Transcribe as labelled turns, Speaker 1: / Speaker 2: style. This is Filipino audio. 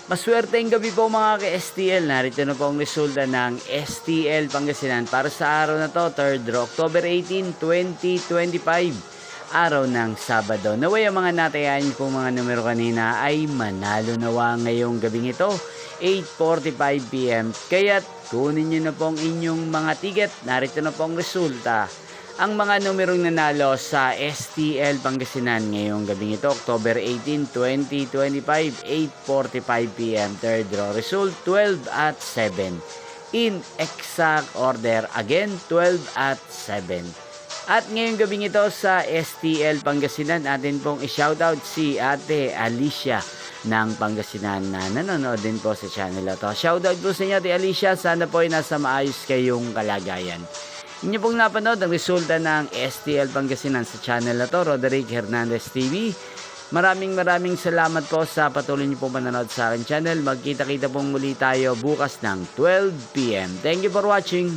Speaker 1: Maswerteng gabi po mga ka-STL. Narito na po ang resulta ng STL Pangasinan para sa araw na to, 3rd October 18, 2025. Araw ng Sabado. Naway ang mga natayan po mga numero kanina ay manalo nawa ngayong gabing ito, 8:45 PM. Kaya't kunin nyo na po ang inyong mga ticket. Narito na po ang resulta. Ang mga numerong nanalo sa STL Pangasinan ngayong gabing ito, October 18, 2025, 8:45 PM. Third draw result, 12 at 7. In exact order, again, 12 at 7. At ngayong gabing ito sa STL Pangasinan, atin pong i-shoutout si Ate Alicia ng Pangasinan na nanonood din po sa channel na to. Shoutout po sa inyo, Ate Alicia. Sana po ay nasa maayos kayong kalagayan. Inyo pong napanood ang resulta ng STL Pangasinan sa channel na to, Roderick Hernandez TV. Maraming salamat po sa patuloy niyo pong manonood sa aking channel. Magkita-kita pong muli tayo bukas ng 12 PM. Thank you for watching.